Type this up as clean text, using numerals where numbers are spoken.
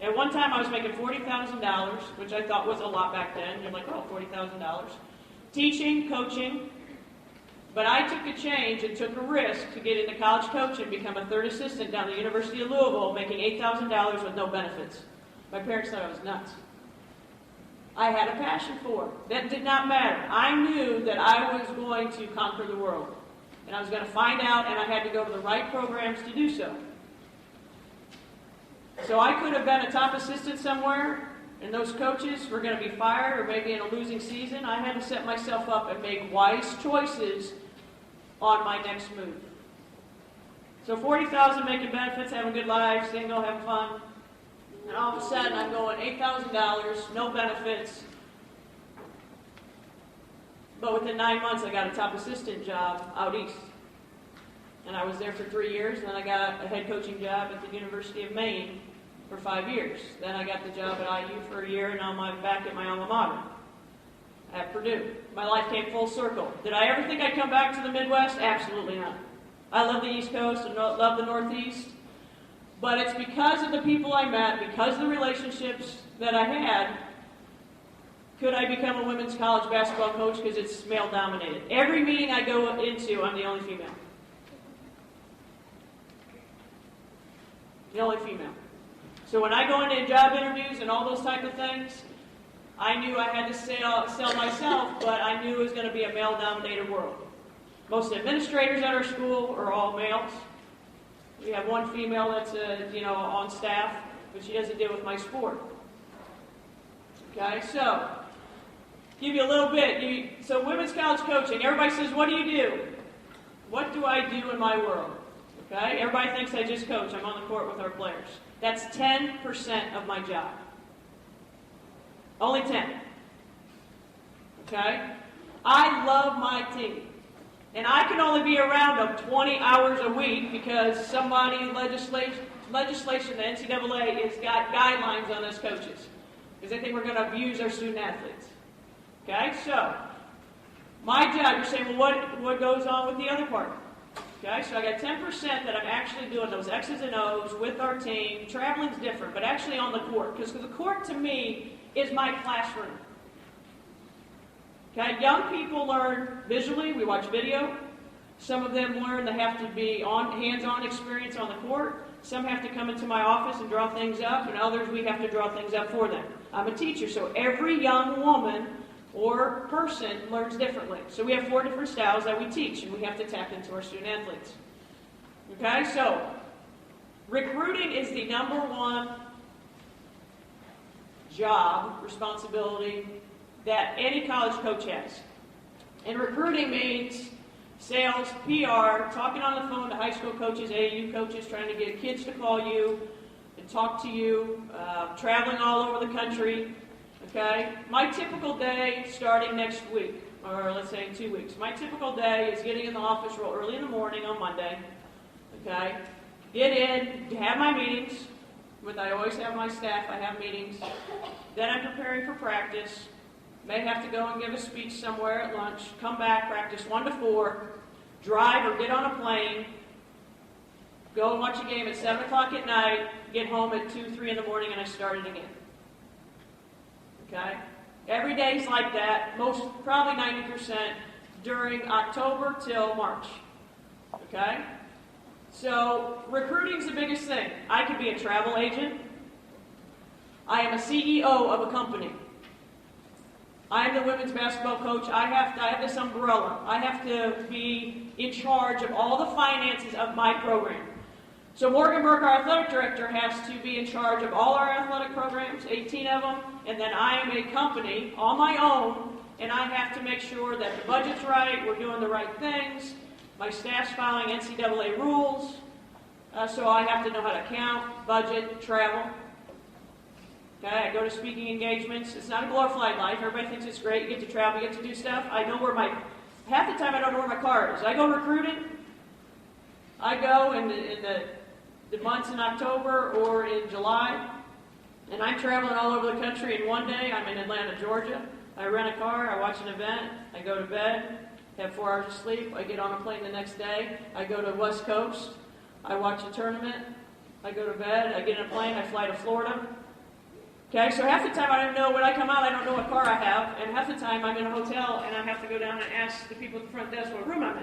At one time I was making $40,000, which I thought was a lot back then. You're like, oh, $40,000. Teaching, coaching. But I took a change and took a risk to get into college coaching, become a third assistant down at the University of Louisville, making $8,000 with no benefits. My parents thought I was nuts. I had a passion for it. That did not matter. I knew that I was going to conquer the world. And I was going to find out, and I had to go to the right programs to do so. So I could have been a top assistant somewhere, and those coaches were going to be fired or maybe in a losing season. I had to set myself up and make wise choices on my next move. So 40,000 making benefits, having a good life, single, having fun. And all of a sudden I'm going $8,000, no benefits. But within 9 months I got a top assistant job out east. And I was there for 3 years, and then I got a head coaching job at the University of Maine for 5 years. Then I got the job at IU for a year, and now I'm back at my alma mater at Purdue. My life came full circle. Did I ever think I'd come back to the Midwest? Absolutely not. I love the East Coast and love the Northeast. But it's because of the people I met, because of the relationships that I had, could I become a women's college basketball coach because it's male-dominated. Every meeting I go into, I'm the only female. The only female. So when I go into job interviews and all those type of things, I knew I had to sell myself, but I knew it was going to be a male-dominated world. Most administrators at our school are all males. We have one female that's on staff, but she doesn't deal with my sport. Okay, so give you a little bit. So women's college coaching, everybody says, what do you do? What do I do in my world? Okay, everybody thinks I just coach. I'm on the court with our players. That's 10% of my job. Only 10. Okay? I love my team. And I can only be around them 20 hours a week because somebody, legislation, the NCAA, has got guidelines on us coaches. Because they think we're going to abuse our student athletes. Okay? So, my job, you're saying, well, what goes on with the other part? Okay, so I got 10% that I'm actually doing those X's and O's with our team. Traveling's different, but actually on the court. Because the court, to me, is my classroom. Okay, young people learn visually. We watch video. Some of them learn they have to be hands-on experience on the court. Some have to come into my office and draw things up, and others we have to draw things up for them. I'm a teacher, so every young woman or person learns differently. So we have 4 different styles that we teach, and we have to tap into our student athletes. Okay, so recruiting is the #1 job, responsibility that any college coach has. And recruiting means sales, PR, talking on the phone to high school coaches, AAU coaches, trying to get kids to call you and talk to you, traveling all over the country. Okay? My typical day starting next week, or let's say in 2 weeks, my typical day is getting in the office real early in the morning on Monday. Okay? Get in, have my meetings. I always have my staff, I have meetings. Then I'm preparing for practice. May have to go and give a speech somewhere at lunch. Come back, practice 1 to 4. Drive or get on a plane. Go and watch a game at 7 o'clock at night. Get home at 2, 3 in the morning, and I start it again. Okay? Every day's like that, probably 90% during October till March. Okay? So, recruiting's the biggest thing. I could be a travel agent. I am a CEO of a company. I am the women's basketball coach. I have this umbrella. I have to be in charge of all the finances of my program. So Morgan Burke, our athletic director, has to be in charge of all our athletic programs, 18 of them, and then I am a company on my own, and I have to make sure that the budget's right, we're doing the right things, my staff's following NCAA rules, so I have to know how to count, budget, travel. Okay, I go to speaking engagements. It's not a glorified life. Everybody thinks it's great. You get to travel, you get to do stuff. Half the time I don't know where my car is. I go recruiting. I go in the months in October or in July, and I'm traveling all over the country, and one day I'm in Atlanta, Georgia. I rent a car, I watch an event, I go to bed, have 4 hours of sleep, I get on a plane the next day, I go to West Coast, I watch a tournament, I go to bed, I get in a plane, I fly to Florida, Okay, so half the time I don't know, when I come out, I don't know what car I have, and half the time I'm in a hotel and I have to go down and ask the people at the front desk what room I'm in.